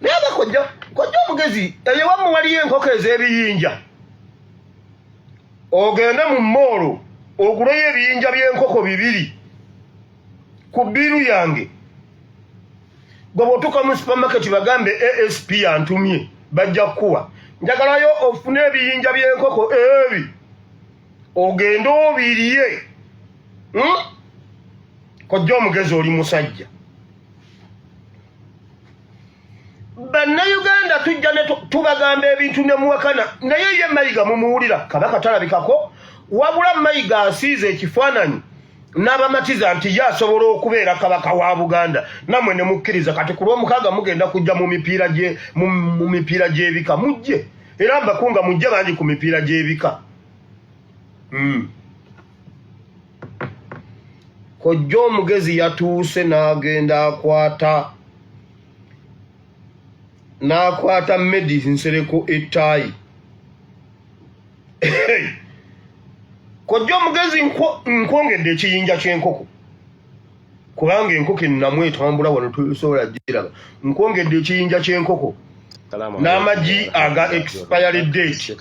Naba kojja omugezi eyewamu waliyo enkoko ez'ebiyinja ogende mu moolo oguleyo ebiyinja by'enkoko 2 ku bbiru yange gwe bw'otuuka mu supermarket bagambe ASP antumye bajja kukuwa njagalayo ofune ebiyinja by'enkoko ebi ogende obirye kojja omugezi oli musajja Bannayuganda tujja ne tubagamba ebintu ne muwakana naye ye Mayiga mumuwulira Kabaka talabikako wabula Mayiga asiize ekifaananyi n'abamatiza nti ye asobola okubeera Kabaka wa Buganda nammwe ne mukkiriza kati ku lw'omukaaga mugenda kujja mu mipiira gy'ebika mujje era mbakunga mujje bangi ku mipiira gy'ebika kojja omugezi yatuuse n'agenda n'akwata Medi Nsereko ettaayi kojja omugezi nkwongedde ekiyinja ky'enkoko kubanga enkoko ennamu etambula wano tosobola giraba nkwongedde ekiyinja ky'enkoko n'amagi aga expiry date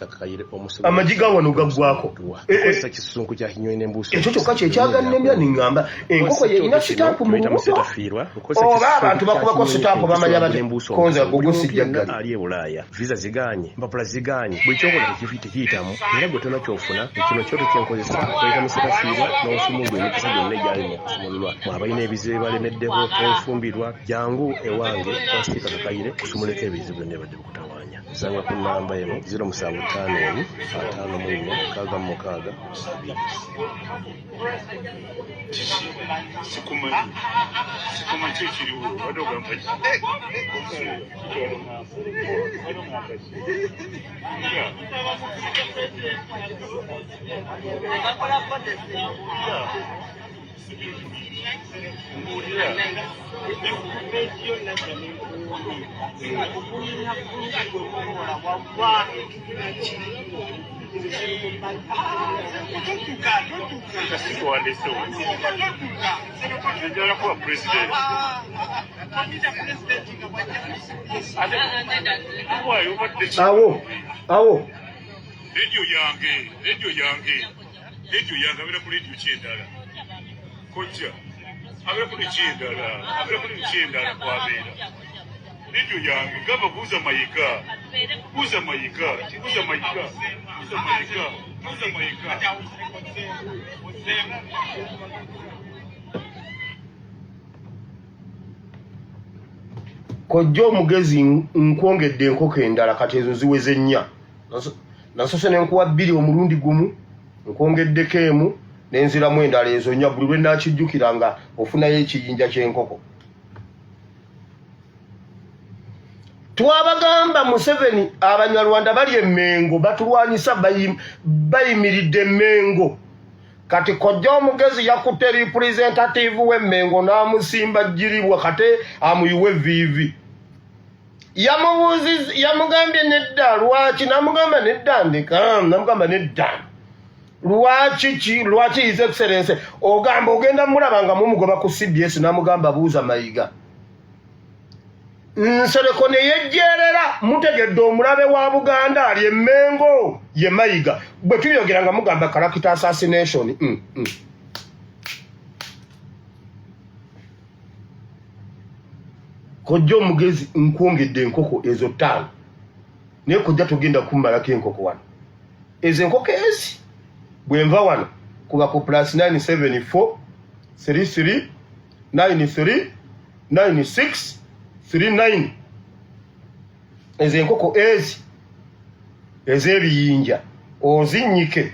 amagi ga wano gaggwako ekyo kyokka kyekyagannemya niŋŋamba enkoko yeyina sitampu mu lubuto oba abantu bakubako sitampu bamanya bati konza gogwo sijjaggali visa ziganye mpapula ziganye buli kyokola tekiyitamu era gwe tona kyofuna ekino kyoto kyenkozesa kweyita musetafiirwa n'ofumu gwe emikisa gyonna egyali mukusumululwa mwabalina ebizibu ebalemeddeho enfumbirwa jangu ewange onsika kakayire kusumuleko ebizibu byonna ebadde bukutawanya sanga ku namba eno 075 54 awo radio yange abera ku radio kyendala kojja abera ku kyendala kwabeera radio yange gaba buuza mayiga kojja omugezi nkwongedde enkoko endala kati ezo ziweze 4 nasose nenkuwa 2 omulundi gumu nkwongeddeko emu nenziramu endala ezo 4 buli lwe nakijjukira nga ofunayo ekiyinja ky'enkoko twabagamba Museveni Abanyarwanda bali emengo batulwanyisa bayimiridde emengo kati kojja omugezi yakutte representative w'emengo n'amusimba jiribwa kate amuyiwe vivi yamugambye nedda lwaki namugamba nedda ndeka namugamba nedda lwaki his excellence ogamba ogenda mulabanga mumugoba ku CBS namugamba buuza Mayiga Nsereko ne yejjerera mutegedde omulabe wa Buganda ali emengo ye Mayiga bwe tuyogera nga mugamba character assassination kojja omugezi nkwongedde enkoko ezo 5 naye kojja tugenda kummalako enkoko wano ezo enkoko ezi bwe nva wano kuba ku +974 33 93 96 39 ezo enkoko ezi ez'ebiyinja ozinnyike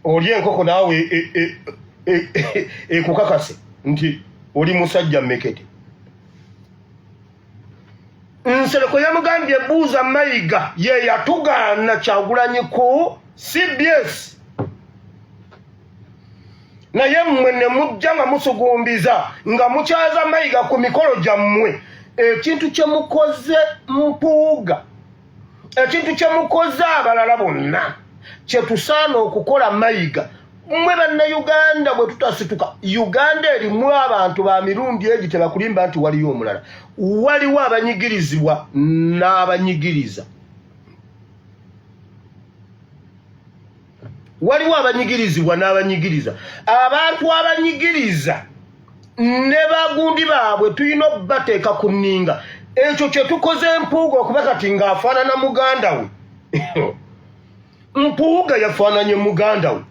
oli enkoko naawe ekukakase nti oli musajja mmekete Nsereko yamugambye buuza Mayiga ye yatugaana Kyagulanyi ku CBS naye mmwe ne mujja nga musugumbiza nga mukyaza Mayiga ku mikolo gyammwe ekintu kye mukoze Mpuuga ekintu kye mukoze abalala bonna kye tusaana okukola Mayiga mwe bannayuganda bwe tutasituka Uganda erimu abantu ba mirundi egi tebakulimba nti waliyo omulala waliwo abanyigirizibwa n'abanyigiriza waliwo abanyigirizibwa n'abanyigiriza abantu abanyigiriza ne bagundi baabwe tulina bateeka ku nninga ekyo kye tukoze Mpuuga okuba kati ng'afaanana muganda we Mpuuga yafaananye muganda we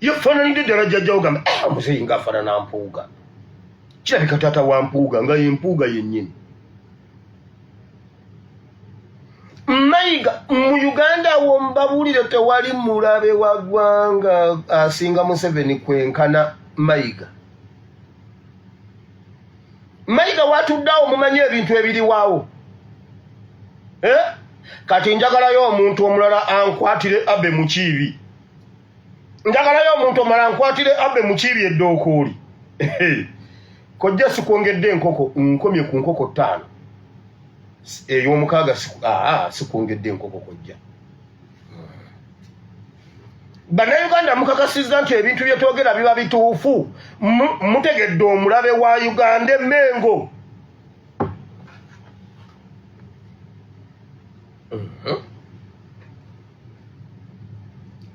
yafaananidde ddala jjajja ogamba omuzeeyi ng'afaanana Mpuuga kirabika taata wa Mpuuga nga ye Mpuuga yennyini Mayiga mu Uganda wo mbabuulire tewali mulabe wa ggwanga asinga Museveni kwenkana Mayiga Mayiga watuddawo mumanye ebintu ebiriwaawo kati njagalayo omuntu omulala ankwatire Abe Mukiibi njagalayo omuntu omulala ankwatire Abe Mukiibi eddookooli kojja sikwongedde enkoko nkomye ku nkoko 5 ey'omukaaga sikwongedde enkoko kojja Bannayuganda mukakasizza nti ebintu bye twogera biba bituufu mutegedde omulabe wa Uganda Mengo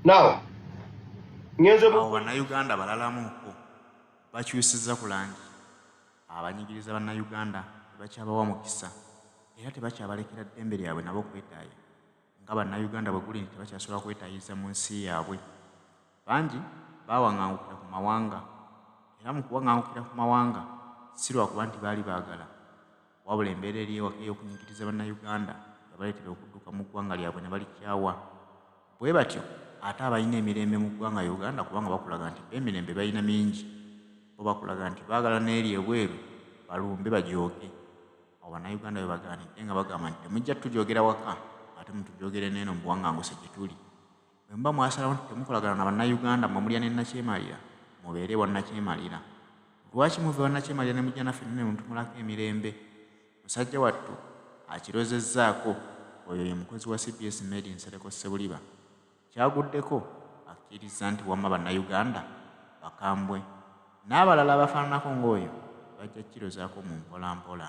now ngenze bannayuganda balalamuko bakyusizza ku langi abanyigiriza bannayuganda tebakyabawa mukisa era tebakyabalekera ddembe lyabwe nabo kwetaayi nga bannayuganda bwe guli nti tebakyasobola kwetaayiza mu nsi yaabwe bangi bawaŋŋangukira ku mawanga era mu kuwaŋŋangukira ku mawanga si lwakuba nti baali baagala wabula embeera eri ey'okunyigiriza bannayuganda yabaleetera okudduka mu ggwanga lyabwe ne balikyawa bwe batyo ate abalina emirembe mu ggwanga Uganda kubanga bakulaga nti emirembe balina mingi bo bakulaga nti baagala n'eri ebweru balumbe bajooge awo bannayuganda bwe bagaanidde nga bagamba nti temujja tujoogera waka ate mutujogere neeno mu buwaŋŋanguse gye tuli bwe muba mwasalawo nti temukolagana na bannayuganda mwe mulya ne Nakyemalira mubeere wannakyemalira lwaki muve wannakyemalira ne mujja naffe ne mutumulako emirembe musajja wattu akirozezzaako oyo ye mukozi wa CBS Made in Sereko Sebuliba kyaguddeko akkiriza nti wamma bannayuganda bakambwe n'abalala abafaananako ng'oyo bajja kirozaako mu mpolampola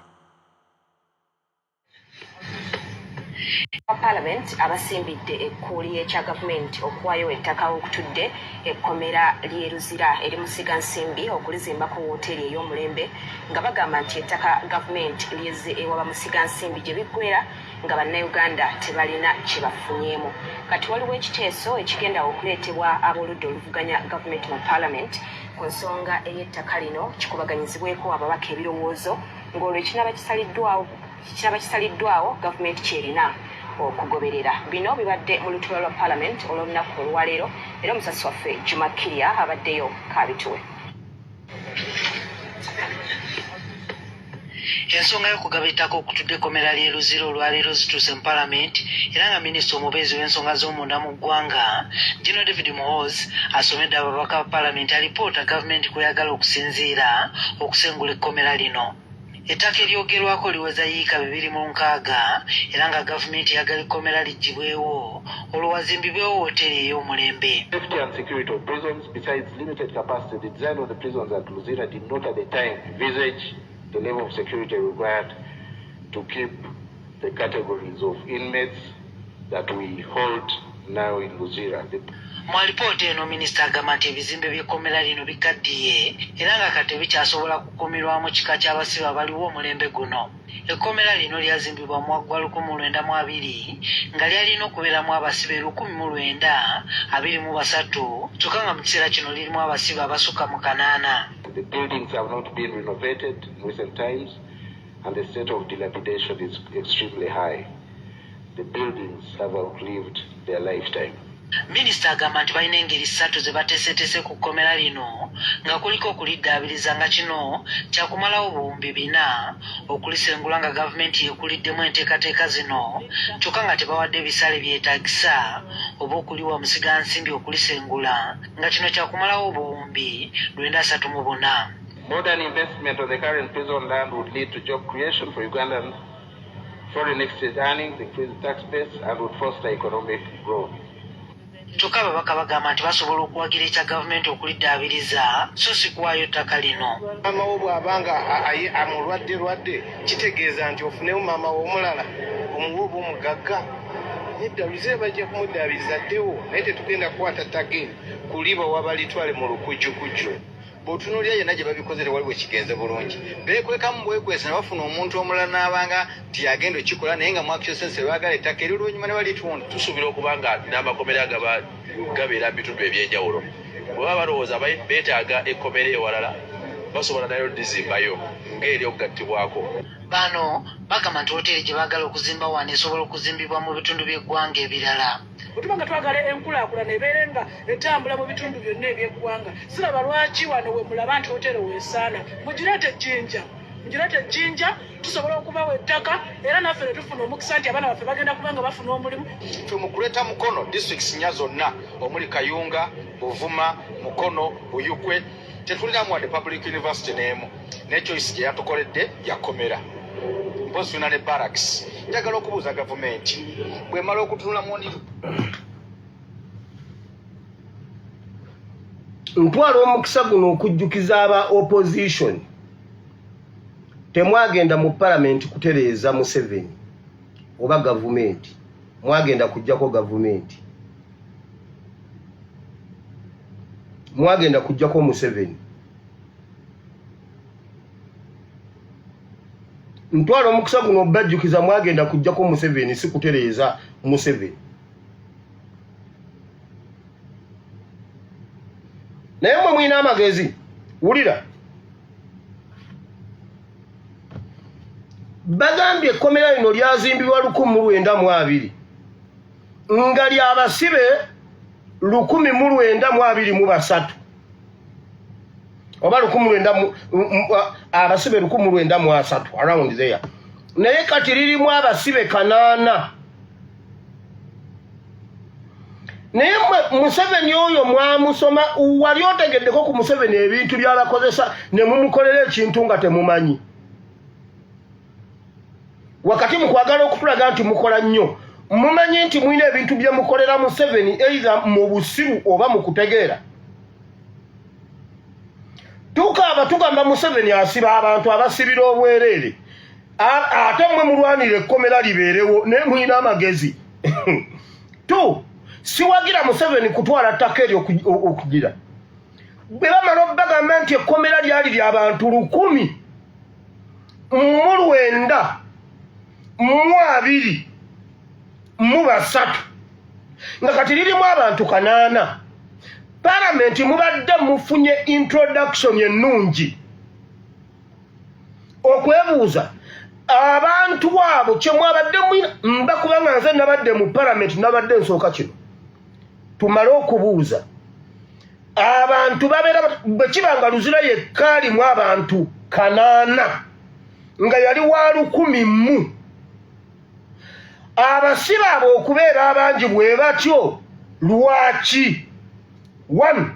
Parliament abasimbidde ekkuuli y'ekya gavumenti okuwaayo ettaka okutudde ekkomera ly'e Luzira eri musigansimbi okulizimba ku wooteeri ey'omulembe nga bagamba nti ettaka gavumenti lyezze ewaba musigansimbi gye biggwera nga bannayuganda tebalina kye bafunyeemu kati waliwo ekiteeso ekigenda okuleetebwa ab'oludda oluvuganya gavumenti mu Parliament ku nsonga ey'ettaka lino kikubaganyizibweko ababaka ebirowoozo ng'olwo ekinaba kisaliddwawo gavumenti kyerina okugoberera bino bibadde mu lutuula lwa Parliament olw'olunaku olwaleero era omusasi waffe Juma Kiria abaddeyo kaabituwe ensonga y'okugaba ettaka okutudde ekkomera ly'e Luzira olwaleero zituuse mu Parliament era nga minisita omubeezi w'ensonga z'omunda mu ggwanga General David Muhoozi asomedde ababaka ba Parliament alipoota gavumenti kweyagala okusinziira okusengula ekkomera lino ettaka eryogerwako liweza yiika 206 era nga gavumenti yagala ekkomera liggibwewo olwo wazimbibwewo wooteeri ey'omulembe. Safety and security of prisons, besides limited capacity, the design of the prisons at Luzira did not at the time envisage the level of security required to keep the categories of inmates that we hold now in Luzira. Mu alipoota eno minisita agamba nti ebizimbe by'ekkomera lino bikaddiye era nga kati bikyasobola kukumirwamu kika ky'abasibe abaliwo omulembe guno. Ekkomera lino lyazimbibwa mu Waggwa 1920 nga lyalina okubeeramu abasibe 1923 kyokka nga mu kiseera kino lirimu abasibe abasukka mu 8. The buildings have not been renovated in recent times and the state of dilapidation is extremely high. The buildings have outlived their lifetime. Minisita agamba nti balina engeri 3 ze bateeseteese ku kkomera lino nga kuliko okuliddaabiriza nga kino kyakumalawo buwumbi 4 okulisengula nga gavumenti yekuliddemu enteekateeka zino kyokka nga tebawadde ebisale byetaagisa oba okuliwa musigansimbi okulisengula nga kino kyakumalawo buwumbi 934. Modern investment on the current prison land would lead to job creation for Ugandans, foreign exchange earnings, increase the tax base, and would foster economic growth. kyokka ababaka bagamba nti basobola okuwagira ekya gavumenti okuliddaabiriza so si kuwaayo ttaka lino. Maama wo bw'abanga amulwadde kitegeeza nti ofunewo maama wo omulala omuwe oba omugagga nedda luze bajja kumuddaabiriza ddewo naye tetugenda kukwata ttaka eno kuliba wabalitwale mu lukujjukujju. Bw'otunuulira yenna gye babikozere waliwo kigenze bulungi beekwekamu bwekwesa ne bafuna omuntu omulala n'abanga nti yagenda okikola naye nga mwakisosense baagala ettaka eri oluvannyuma ne balitunda. Tusuubira okuba nga n'amakomera gabeera mu bitundu eby'enjawulo bwe baba balowooza beetaaga ekkomera ewalala basobola nayo dizimbayo ng'eri okugattibwako. Bano bagamba nti woteeri gye baagala okuzimba wano esobola okuzimbibwa mu bitundu by'eggwanga ebirala. Otuba nga twagala enkulaakulana ebeere nga etambula mu bitundu byonna eby'eggwanga siraba lwaki wano we mulaba nti woteeri weesaana mugireete ejjinja tusobola okubawa ettaka era naffe ne tufuna omukisa nti abaana baffe bagenda kuba nga bafuna omulimu. Ffe mu kuleeta Mukono disitulikiti nnya zonna omuli Kayunga, Buvuma, Mukono, Buyukwe tetulinamu wadde public university n'emu ne choice gye yatukoledde yakomera mpozi tulina ne barracks. Njagala okubuuza gavumenti bw'emala okutunulamu ni ntwala omukisa guno okujjukiza aba opposition temwagenda mu palamenti kutereeza Museveni oba gavumenti mwagenda kujjako gavumenti mwagenda kujjako Museveni. Ntwala omukisa guno bajjukiza mwagenda kujjako Museveni si kutereeza Museveni. Naye mwe mwina amagezi wulira bagambye ekkomera lino lyazimbibwa 1920 nga lyabasibe 1923 oba 1900 abasibe 1903 around there. Naye kati lirimu abasibe 8. Naye Museveni oyo mwamusoma wali otegeddeko ku Museveni ebintu by'abakozesa ne mumukolera ekintu nga temumanyi. Wakati mukwagala okutulaga nti mukola nnyo mumanyi nti mwina ebintu bye mukolera Museveni either mu busiru oba mu kutegeera. Tukaaba tugamba Museveni asiba abantu abasibira obwereere ate mwe mulwanira ekkomera libeerewo naye mwina amagezi. Siwagira Museveni kutwala ttaka eryo okugira. Bwe bamala bagamba nti ekkomera lyali ly'abantu 1923 nga kati lirimu abantu 8. Palamenti mubadde mufunye introduction ennungi okwebuuza abantu abo kye mwabadde mbakuba nga nze nabadde mu palamenti nabadde nsooka kino tumale okubuuza abantu babeera bwe kibanga Luzira yekka alimu abantu 8 nga yali wa 10,000 abasibe abo okubeera abangi bwe batyo lwaki? 1.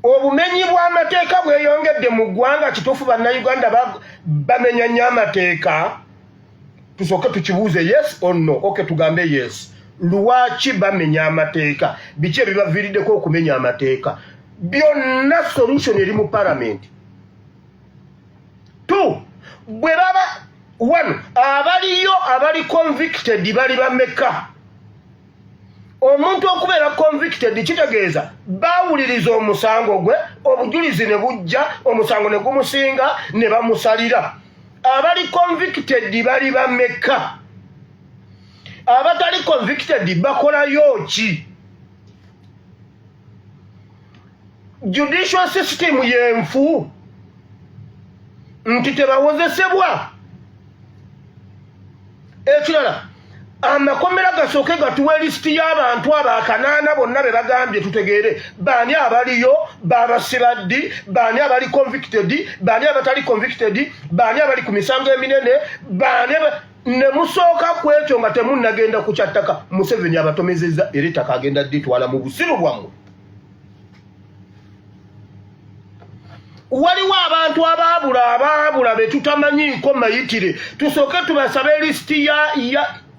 Obumenyi bw'amateeka bweyongedde mu ggwanga kituufu bannayuganda bamenya nnyo amateeka? Tusooke tukibuuze yes or no. Okay, tugambe yes. Lwaki bamenya amateeka? Biki ebibaviiriddeko okumenya amateeka? Byonna solution eri mu palamenti. 2. Bwe baba 1 abaliyo abali convicted bali bameka? Omuntu okubeera convicted kitegeeza baawuliriza omusango gwe obujulizi ne bujja omusango ne gumusinga ne bamusalira. Abali convicted bali bameka? Abatali convicted bakolayo ki? Judicial system yenfu nti tebawozesebwa. Ekirala amakomera gasooke gatuwa lisiti y'abantu aba-8 bonna be bagambye tutegeere baani abaliyo babasibaddi baani abali convicted baani abatali convicted baani abali ku misango eminene baani ne musooka ku ekyo nga temunnagenda ku kyattaka. Museveni abatomezezza era ettaka agenda dditwala mu busiru bwammwe. Waliwo abantu abaabula be tutamanyiiko mayitire tusooke tubasabe lisiti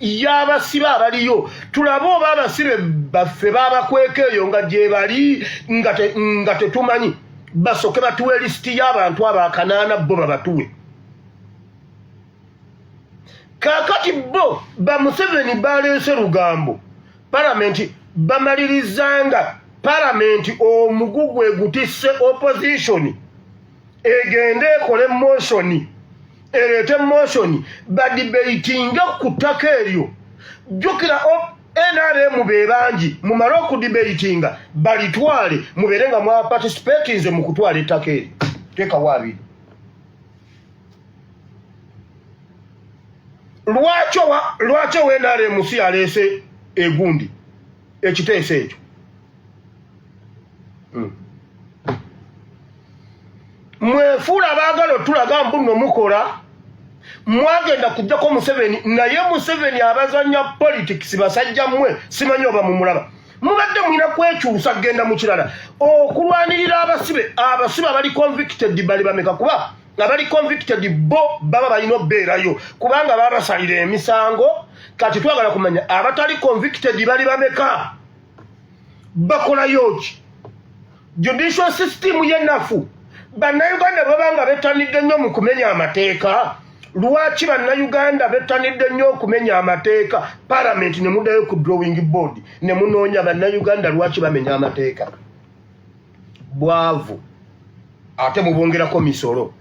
y'abasibe abaliyo tulabe oba abasibe baffe babakweka eyo nga gye bali nga tetumanyi basoke batuwe lisiti y'abantu abakanaana bo babatuwe kaakati bo bamuseveni baleese lugambo palamenti bamalirizanga palamenti omugugu egutisse opposition egende ekole motion ereete motion badibatinga ku ttaka eryo jjukira NRM be bangi mumale okudibatinga balitwale mubeere nga mwaparticipatinze mu kutwala ettaka eryo teekawo abiri lwaki owa NRM si yaleese egundi ekiteeso ekyo mwefuula abaagala otulaga mbuno mukola mwagenda kujjako Museveni naye Museveni abazanya politics basajja mmwe simanyi oba mumulaba mubadde mwina kwekyusa genda mu kirala okulwanirira abasibe abali convicted bali bameka kuba abali convicted bo baba balina obbeerayo kubanga babasalira emisango kati twagala kumanya abatali convicted bali bameka bakolayo ki judicial system yenafu bannayuganda babanga bettanidde nnyo mu kumenya amateeka lwaki bannayuganda bettanidde nnyo okumenya amateeka palamenti ne muddayo ku drawing board ne munoonya bannayuganda lwaki bamenya amateeka bwavu ate mubongerako misolo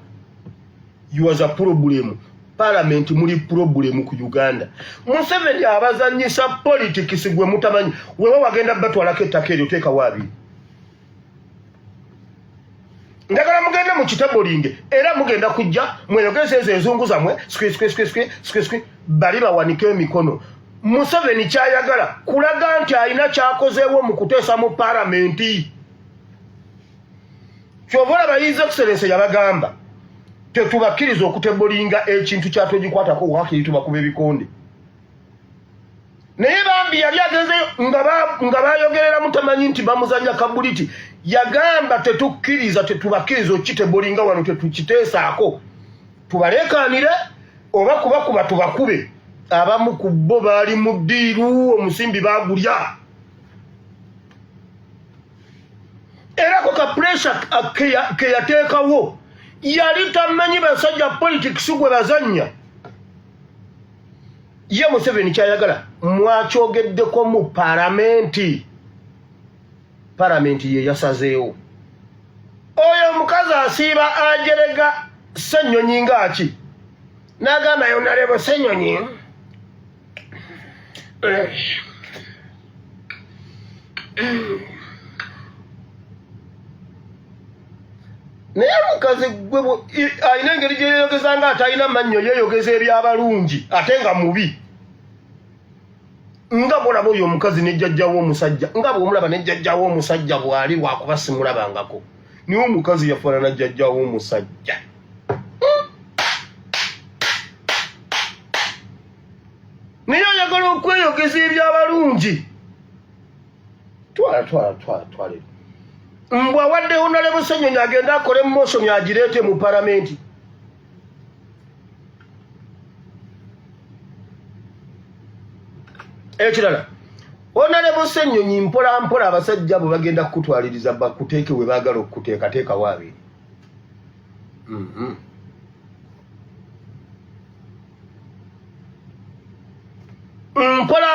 was a problem palamenti muli problem ku Uganda Museveni abazanyisa politics gwe mutamanyi wewe wagenda batwalako ettaka eryo teekawo abiri ndagala mugenda mu kitabolinge era mugenda kujja mweyogeze ezo enzungu zammwe skwi bali bawanike emikono Museveni kyayagala kulaga nti alina kyakozeewo mu kuteesa mu palamenti kyova olaba His Excellency yabagamba tetubakkiriza okutebolinga ekintu kyatwegikwatako wakiri tubakuba ebikonde naye bambi yali agezeyo nga bayogerera mutamanyi nti bamuzanya kabuliti yagamba tetubakkiriza okitebolinga wano tetukiteesaako tubaleekaanire oba kubakuba tubakube abamu ku bo baali mu ddiiru omusimbi baagulya era ko ka pressure ke yateekawo yali tamanyi basajja politics gwe bazanya ye Museveni kyayagala mwakyogeddeko mu palamenti ye yasazeewo oyo omukazi asiiba ajerega Ssenyonyi ngaaki n'agamba yonalebo Ssenyonyi naye mukazi gwe alina engeri gye yeeyogeza nga atalina mannyo yeeyogeza ebyabalungi ate nga mubi nga bwolaba oyo omukazi nejjajjawo omusajja nga bwomulaba nejjajjawo omusajja bwali lwakuba simulabangako niwe omukazi yafaanana jjajjawo omusajja naye ayagala okweyogeza ebyabalungi twala mbwa wadde Honorable Ssenyonyi agenda akole motion agireete mu palamenti ekirala Honorable Ssenyonyi mpola abasajja abo bagenda kukutwaliriza bakuteeke we baagala okukuteekateekawo abiri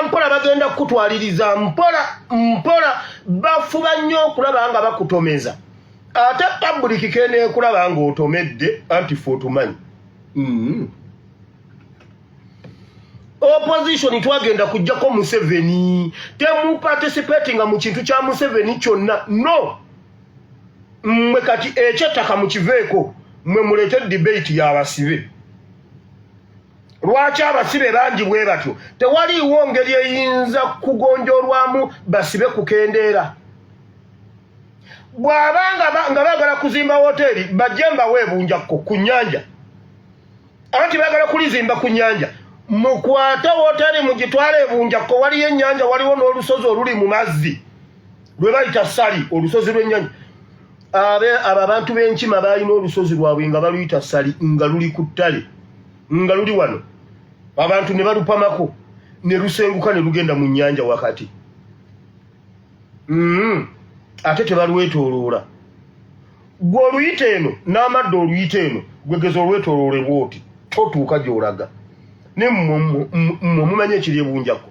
mpola bagenda kukutwaliriza mpola bafuba nnyo okulaba nga bakutomeza ate public keneekulaba nga otomedde anti fe otumanyi opposition twagenda kujjako Museveni temuparticipatinga mu kintu kya Museveni kyonna no mmwe kati ekyettaka mukiveeko mmwe muleete debate y'abasibe lwaki abasibe bangi bwe batyo tewaliiwo ngeri eyinza kugonjoolwamu basibe kukendeera bw'abanga nga baagala kuzimba hoteri bajje mbaweebunjakko ku nnyanja anti baagala kulizimba ku nnyanja mukwate hoteri mugitwale ebunjakko waliyo ennyanja waliwo n'olusozi oluli mu mazzi lwe bayita Sali olusozi lw'ennyanja abo abantu b'enkima baalina olusozi lwabwe nga baluyita Sali nga luli ku ttale nga luli wano abantu ne balupamako ne lusenguka ne lugenda mu nnyanja wakati. Ate tebalwetooloola. Gwe oluyite eno n'amadde oluyite eno gwegeza olwetooloole bwoti totuuka gy'olaga. Ne mmwe mumanye ekiri ebunjako.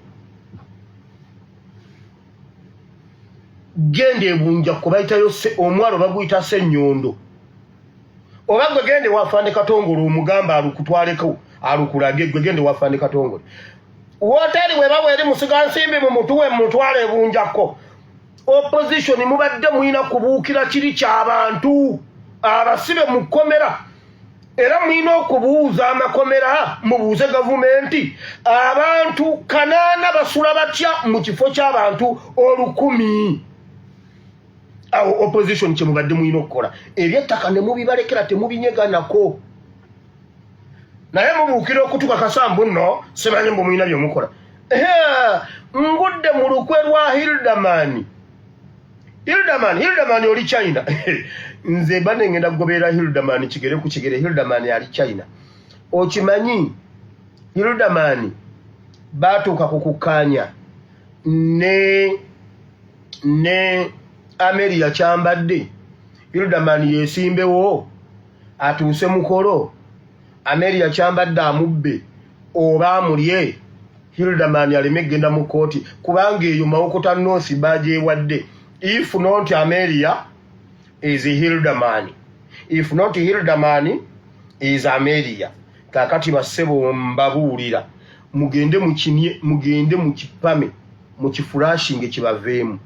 Gende ebunjako bayitayo omwalo baguyita Ssenyondo. Oba gwe gende wafande Katongole omugamba alukutwaleko alukulage gwe gende wafande Katongole. Woteri we baweere musigansimbi mu mutuwe mutwale ebunjako. Opposition mubadde muyina kubuukira kiri ky'abantu abasibe mu kkomera. Era muyina okubuuza amakomera mubuuze gavumenti abantu 8 basula batya mu kifo ky'abantu 1,000. Awo opposition kye mubadde muyina okukola. Ebyettaka ne mubibalekera temubinyeganako. Naye mubuukira okutuka kasambu nno simanyi mbu muyina byemukola. Ngudde mu lukwe lwa Hildamani. Hildamani oli China. Nze bane ngenda kugoberera Hildamani kigere ku kigere. Hildamani ali China. Okimanyi Hildamani batuuka kukukanya ne Ameria kyambadde. Hildamani yesimbewo atuuse mukolo. Ameria kyambadde amubbe oba amulye. Hildamani aleme genda mu kooti kubanga eyo Mawokota North bajeewadde. If not Ameria is Hildamani. If not Hildamani is Ameria. Kakati basebo mbabuulira. Mugende mu kipame mu kifulashing kibaveemu.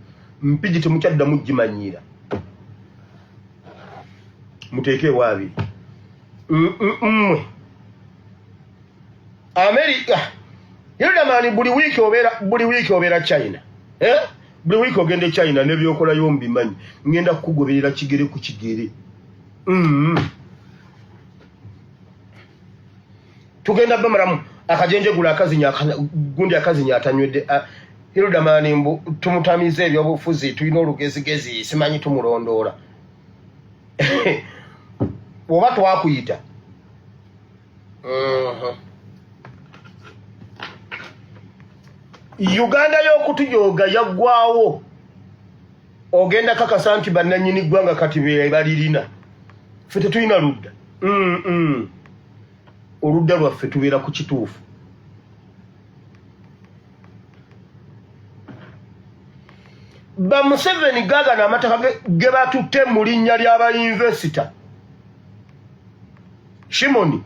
Mpiji temukyadda mugimanyira. Muteeke wabi. America. Hildamani buli wiki obeera China. Buli wiki ogende China ne byokola yombi manyi. Ngenda kugoberera kigere ku kigere. Tugenda bamaramu akajenje gula akazinya gundi akazinya atanywedde. Hildamani mbu tumutamize ebyobufuzi tulina olugezigezi simanyi tumulondoola. Oba twakuyita. Uganda y'okutujooga yaggwawo. Ogenda kakasa nti bannannyini ggwanga kati be balirina. Ffe tetulina ludda. Oludda lwaffe tubeera ku kituufu. Ba Museveni gaagana amataka ge batutte mu linnya ly'abayinvesita. Shimoni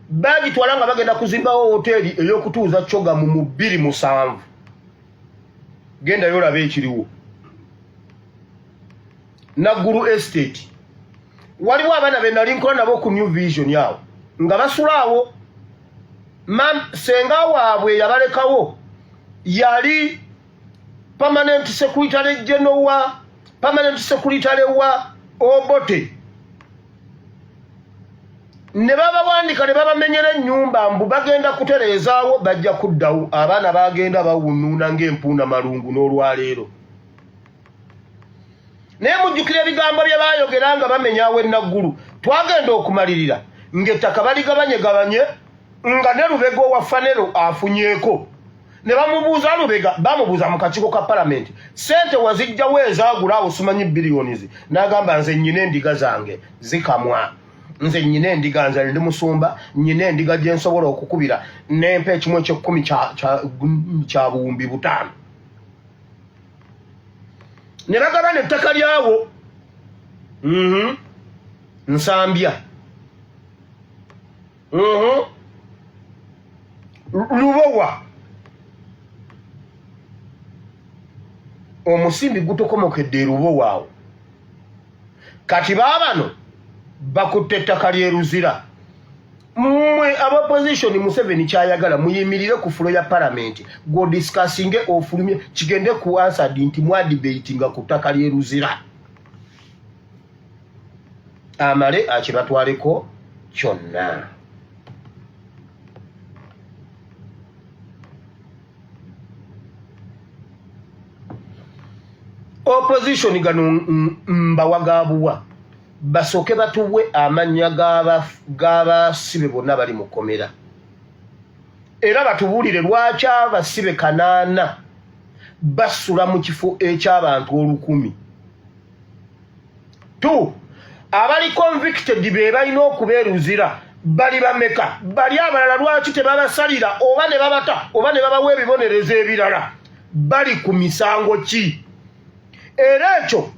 bagitwala nga bagenda kuzimbawo hoteri ey'okutuuza Choga mu 207. Genda yolaba ekiriwo. Naggulu Estate. Waliwo abaana be nali nkola nabo ku New Vision yawo nga basulaawo. Senga waabwe yabalekawo yali Permanent Secretary wa Obote. Ne baba wandika ne baba menyera ennyumba mbu bagenda kutereezaawo bajja kuddawo. Abaana bagenda bawunuuna ng'empuuna malungu n'olwaleero. Naye mujjukira ebigambo bye baayogera nga bamenyaawo Naggulu. Twagenda okumalirira ng'ettaka baligabanye nga ne Lubega owa Fanero afunyeeko. Ne bamubuuza Lubega bamubuuza mu kakiiko ka Parliament. Ssente wazijjawo ezaagulaawo simanyi biliyonizi. N'agamba nze nnyina endiga zange zikamwa. Nze nnyina endiga nze ndi musumba. Nnyina endiga gye nsobola okukubira n'empa 1/10 kya buwumbi 5. Ne bagaba n'ettaka lyawo. Nsambya. Lubowa. Omusimbi gutokomokedde Lubowa awo. Kati baabano bakutte ettaka ly'e Luzira. Mmwe abopposition Museveni kyayagala muyimirire ku fulo ya Parliament go discussing ofulumye kigende ku answered nti mwa debating ku ttaka ly'e Luzira. Amale akibatwaleko kyonna. Opposition gano mbawagabuwa basoke batuwe amanya g'abasibe bonna bali mu kkomera. era batubuulire lwaki abasibe 8 basula mu kifo eky'abantu 1,000. 2 abali convicted be balina okubeeruzira bali bameka, bali abalala lwaki tebabasalira oba ne babata oba ne babawa ebibonerezo ebirala, bali ku misango ki? Era ekyo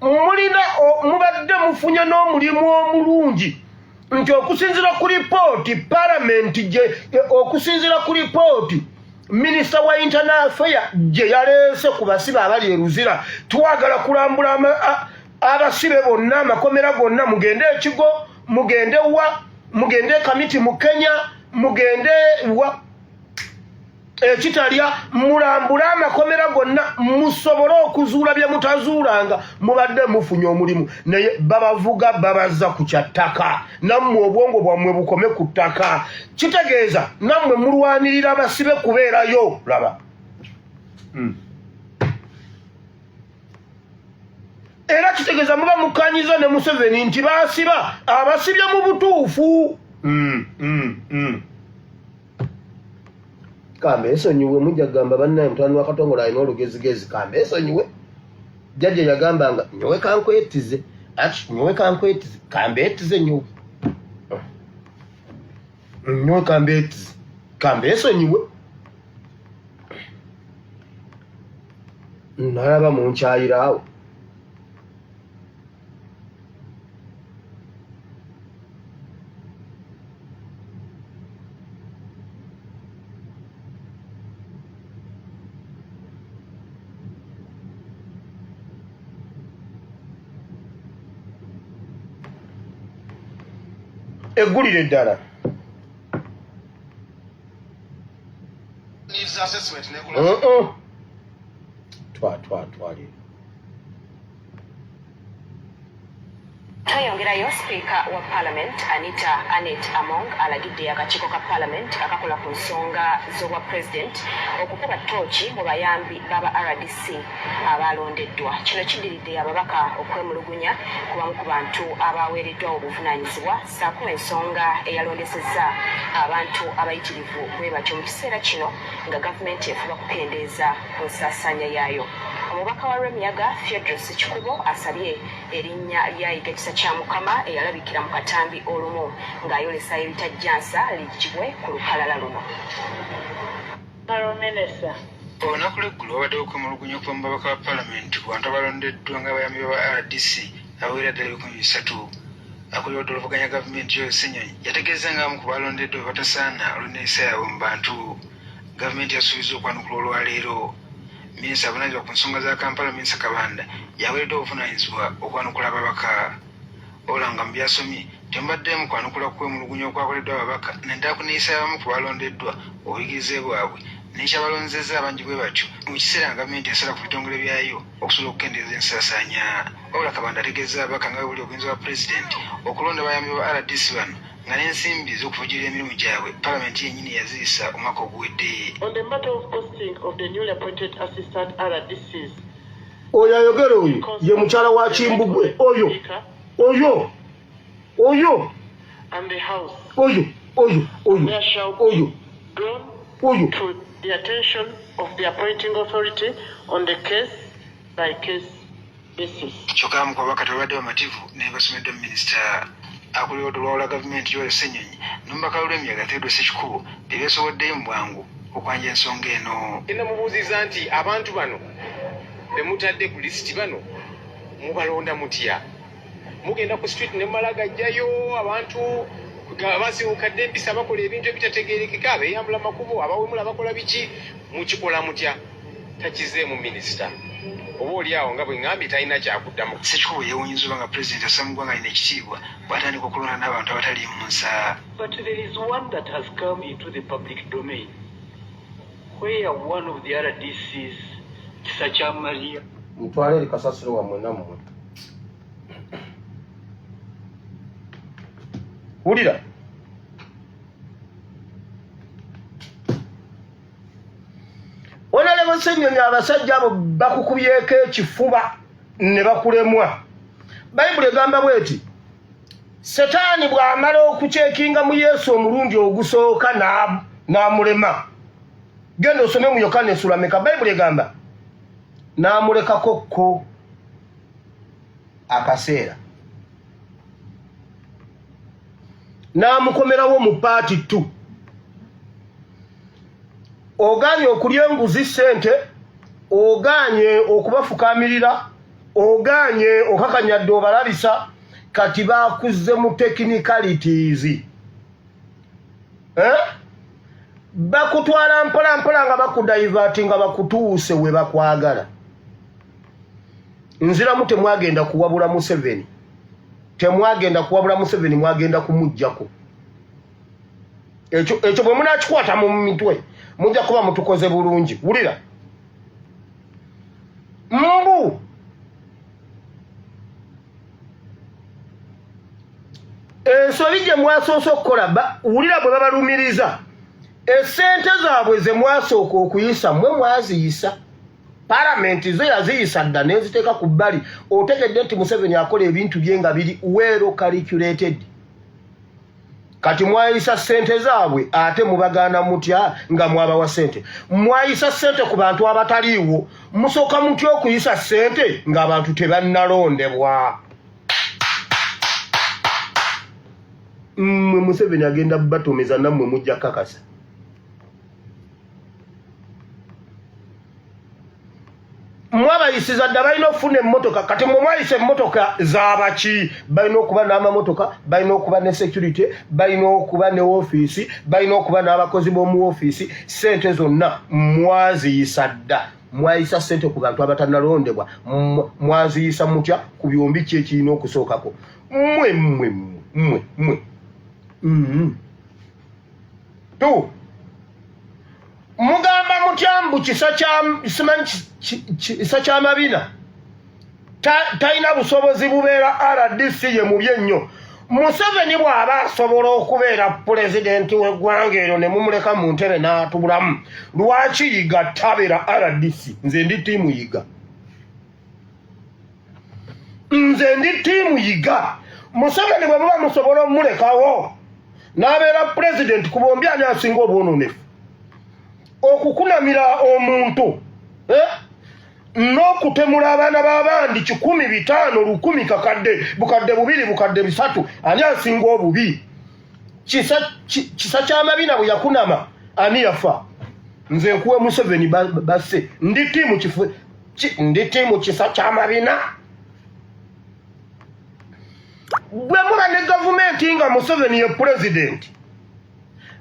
mubadde mufunye n'omulimu omulungi nti okusinziira ku lipooti palamenti okusinziira ku lipooti minisita wa internal affairs gye yaleese ku basibe abali e Luzira, twagala kulambula abasibe bonna amakomera gonna, mugende ekigo, mugende wa, mugende kamiti mu Kenya, mugende wa ekitalya, mulambula amakomera gonna musobole okuzuula bye mutazuulanga, mubadde mufunye omulimu. Naye babavuga babaza ku kyattaka, nammwe obwongo bwammwe bukome ku ttaka. Kitegeeza nammwe mulwanirira abasibe kubeerayo. Laba era kitegeeza muba mukanyiza ne Museveni nti baasiba abasibye mu butuufu. Kambe esonyiwe mujja gamba bannaye mutwani wa Katongola alina olugezigezi. Kambe esonyiwe jjajja yagambanga nyowe kankwetize, ati nyowe kankwetize, kambe etize nyowe nyowe kambe etize, kambe esonyiwe. Nalaba munkyayiraawo. Eggulire eddala. Twalire. Tweyongerayo Sipiika wa Parliament Anita Anet Among alagidde akakiiko ka Parliament akakola ku nsonga z'obwa President okukuba ttooki mu bayambi b'aba RDC abalondeddwa. Kino kiddiridde ababaka okwemulugunya ku bamu ku bantu abaweereddwa obuvunaanyizibwa ssaako ensonga eyalondesezza abantu abayitirivu bwe batyo mu kiseera kino nga gavumenti efuba kukendeeza ku nsaasaanya yaayo. Omubaka wa Rwemiyaga Theodros Kikubo asabye erinnya lya Ekisa kya Mukama eyalabikira mu katambi olumu ng'ayolesa ebitajjansa lijjibwe ku lukalala luno. Olunaku lw'eggulu wabaddewo okwemulugunya okuva mu babaka ba Paalamenti ku bantu abalondeddwa ng'abayambi ba RDC abawerera ddala 13. Akulira oluvuganya gavumenti yo Ssenyonyi yategeeza ng'abamu ku balondeddwa bwe batasaana olw'enneeyisa yaabwe mu bantu. Gavumenti yasuubiza okwanukula olwaleero. Minisita avunaanyizibwa ku nsonga za Kampala Minisita Kabanda yaweereddwa obuvunaanyizibwa okwanukula ababaka. Olanga mu byasomye tembaddemu kwanukula kwemulugunya okwakoleddwa ababaka naddala ku nneeyisa y'abamu ku balondeddwa obuyigirize bwabwe n'ekyabalonzezza abangi bwe batyo mu kiseera nga gavumenti esala ku bitongole byayo okusobola okukendeeza ensaasaanya. Wabula Kabanda ategeeza ababaka nga bwe buli obuyinza bwa pulezidenti okulonda abayambi ba RDC bano nga n'ensimbi z'okuvujjirira emirimu gyabwe Paalamenti yennyini yaziyisa omwaka oguwedde. On the matter of posting of the newly appointed assistant RDCs, oyo ayogera oyo ye mukyala wa Kimbugwe oyo and the House oyo to the attention of the appointing authority on the case by case basis. Kyokka mu kwabaka tebadde bamativu naye basomeddwa minisita akulira olwawula gavumenti yo Ssenyonyi n'omubaka Lwemiyaga Theodros Kikubo bye beesoboddeyo mu bwangu okwanja ensonga eno. Namubuuziza nti abantu bano be mutadde ku lisiti bano mubalonda mutya? Mugenda ku street ne mumala gajjayo abantu basiwukadde empisa bakola ebintu ebitategeerekeka abeeyambula makubo abawemula bakola biki mukikola mutya? Takizeemu minisita oba oliawo nga bwe ŋŋambye talina kyakuddamu. Ssekikubo yeewuunyiza oba nga pulezidenti assa mu ggwanga alina ekitiibwa bw'atandika okulonda n'abantu abatali mu nsa. But there is one that has come into the public domain where one of the RDCs, Kisa kya Maria, mutwale eri kasasiro wammwe nammwe. Wulira Honorable Ssenyonyi abasajja abo bakukubyeko ekifuba ne bakulemwa. Bayibuli egamba bweti Setaani bw'amala okucekinga mu Yesu omulundi ogusooka n'amulema genda osome mu Yokaana essula meka Bayibuli egamba n'amulekako ko akaseera n'amukomerawo mu paati 2 oganye okulya enguzi ssente oganye okubafukamirira oganye okakanyadde obalabisa kati bakuze mu technicalities bakutwala mpola mpola nga bakudivati nga bakutuuse we bakwagala nziramu temwagenda kuwabula Museveni temwagenda kuwabula Museveni mwagenda kumujjako ekyo bwe munakikwata mu mitwe mujja kuba mutukoze bulungi wulira mbu ensobi gye mwasoose okukola wulira bwe babalumiriza esente zaabwe ze mwasooka okuyisa mwe mwaziyisa palamenti zo yaziyisa dda neziteeka ku bbali otegedde nti Museveni akola ebintu bye nga biri well calculated kati mwayisa sente zaabwe ate mubagaana mutya nga mwabawa sente mwayisa sente ku bantu abataliiwo musooka mutya okuyisa sente ng'abantu tebannalondebwa mmwe Museveni agenda batomeza nammwe mujja kakasa mwabayisiza dda balina okufuna emmotoka kati mwe mwayisa emmotoka z'abaki balina okuba n'amamotoka balina okuba ne security balina okuba ne ofiisi balina okuba n'abakozi b'omu ofiisi sente zonna mwaziyisa dda mwayisa sente ku bantu abatanalondebwa mwaziyisa mutya ku byombi ki ekirina okusookako mwe tu mugamba mutyambu kisa ky'amabina talina busobozi bubeera RDC ye mubi ennyo Museveni bw'aba asobola okubeera pulezidenti w'eggwanga eryo ne mumuleka mu ntebe n'atubulamu lwaki yiga tabeera RDC nze ndi tiimu yiga Museveni bwe muba musobola omulekawo n'abeera pulezidenti ku bombi ani asinga obwononefu okukunamira omuntu n'okutemula abaana b'abandi 100, 500, 1000 kakadde bukadde 2 bukadde 3 ani asinga obubi kisa ky'amabina bwe yakunama ani yafa nze nkuwe Museveni basse ndi tiimu kisa ky'amabina bwe muba ne gavumenti nga Museveni ye pulezidenti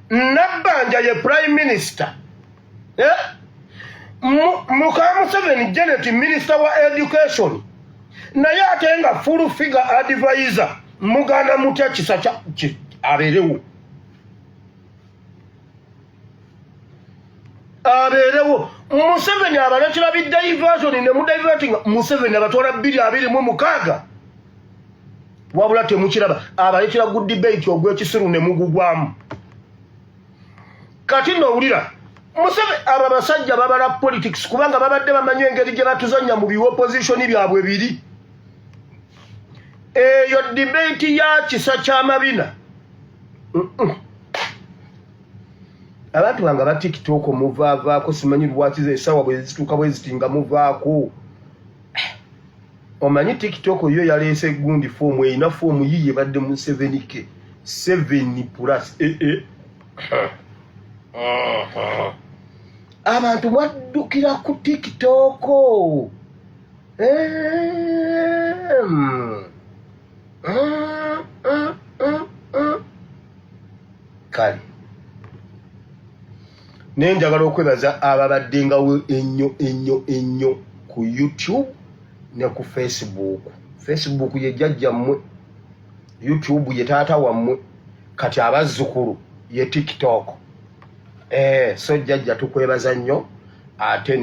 Nabbanja ye prime minister Muka Museveni Janet minister wa education naye ate nga full figure advisor muganda mutya kisa abeerewo Museveni abalekera bidiversion ne mudiverting Museveni abatwala 226 wabula temukiraba abalekera good debate ogw'ekisiru ne mugugwamu kati nowulira Museveni aba basajja babala politics kubanga babadde bamanyi engeri gye batuzanya mu opposition byabwe biri eyo debate ya kisa ky'amabina abantu banga ba TikTok muvaavaako simanyi lwaki z'essaawa bwe zituuka bwe zitinga muvaako omanyi TikTok yo yaleese gundi foomu erina foomu yiye badde mu 7K 7+. Abantu mwaddukira ku TikTok kale nenjagala okwebaza ababaddengawo ennyo ku YouTube ne ku Facebook ye jjajja mmwe YouTube ye taata wammwe kati abazzukulu ye TikTok so jjajja tukwebaza nnyo ate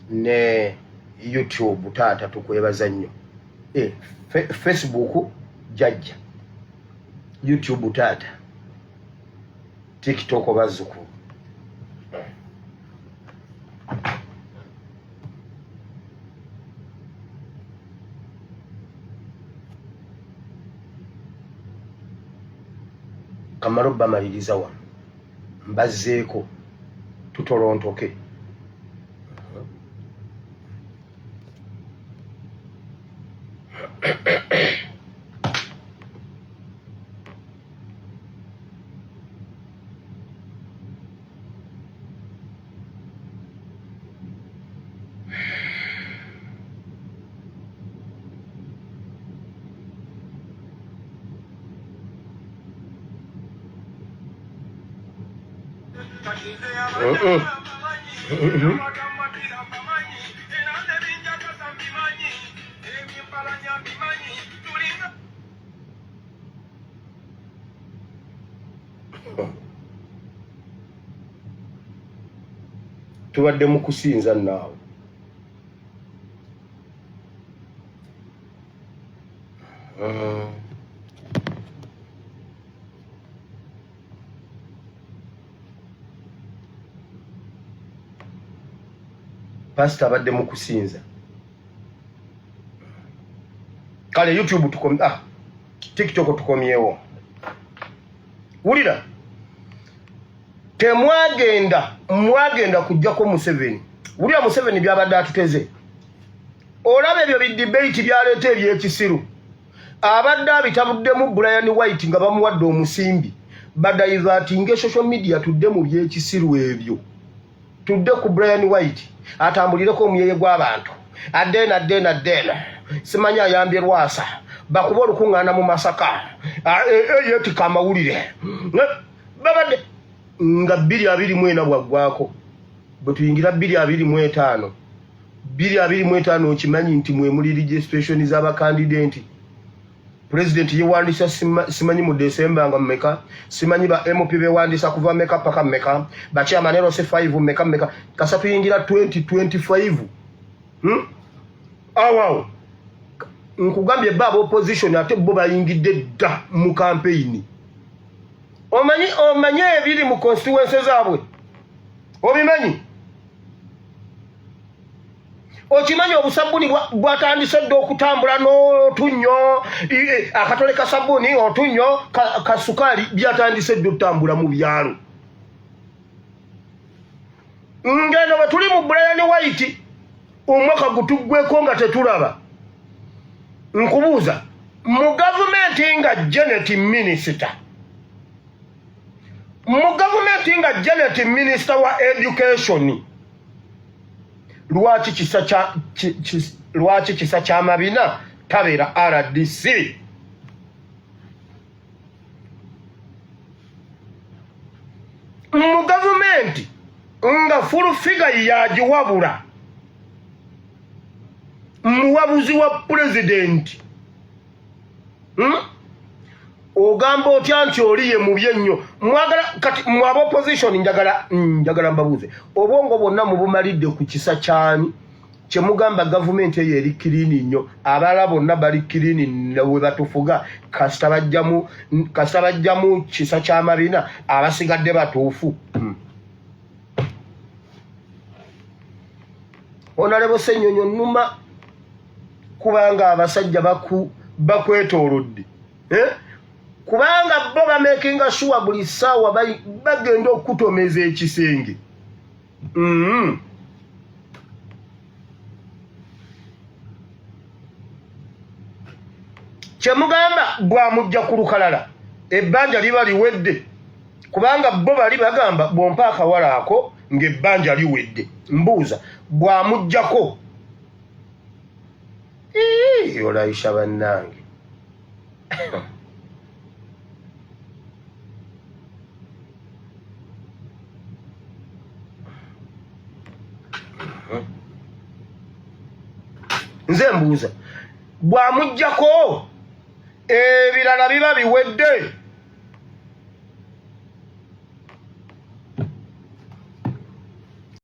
ne YouTube taata tukwebaza nnyo Facebook jjajja YouTube taata TikTok bazzukulu kamaro bamaliriza wano mbazzeeko tutolontoke. Tubadde mu kusinza naawe. Pastor abadde mu kusinza. Kale YouTube TikTok tukomyewo. Wulira. Mwagenda kujjako Museveni. Wulira Museveni byabadde atuteze. Olaba ebyo bidebate byaleeta ebyekisiru. Abadde abitabuddemu Brian White nga bamuwadde omusimbi. Badayivatinga social media tudde mu byekisiru ebyo. Tudde ku Brian White. Atambulireko omuyeye gw'abantu. Adena. Simanya ayambye Lwasa. Bakuba olukuŋŋaana mu Masaka. Yeetika amawulire. Babadde nga 224 bwaggwako. Bwe tuyingira 225. 225 okimanyi nti mwemuli registration z'abakandidenti. President yewandisa simanyi mu December nga mmeka. Simanyi ba MP bewandisa kuva mmeka paka mmeka. Bachairman LC 5 mmeka. Kasa tuyingira 2025. Wow. Nkugambye baba opposition ate bo bayingidde dda mu campaign. Omanyi ebiri mu constituency zaabwe. Obimanyi? Okimanyi obusabuni bwatandise dda okutambula n'otunnyo akatole ka sabuni otunnyo kasukali byatandise dda okutambula mu byalo. Ngeno bwe tuli mu Brian White omwaka gutuggweko nga tetulaba. Nkubuuza mu gavumenti nga Janet Minister. Mu gavumenti nga Janet Minister wa Education. Lwaki kisa kya mabina tabeera RDC. Mu gavumenti nga full figure yagiwabula muwabuzi wa president. Ogamba otya nti oli ye mubye nnyo. Mwagala kati mwaba opposition njagala mbabuuze. Obwongo bwonna mubumalidde ku kisa kyani kye mugamba government eyo eri clean nnyo. Abala bonna bali clean we batufuga kasita bajjamu kisa kya mabina abasigadde batuufu. Honorable Ssenyonyo Nnuma kubanga abasajja bakwetoolodde. Kubanga bo bamakinga sure buli ssaawa bagenda okutomeza ekisenge. Kyemugamba bwamujja ku lukalala ebbanja liba liwedde. Kubanga bo bali bagamba bwompa akawala ako ng'ebbanja liwedde. Mbuuza bwamujjako. Olayisha bannange. Nze mbuuza bwamujjako ebirala biba biwedde.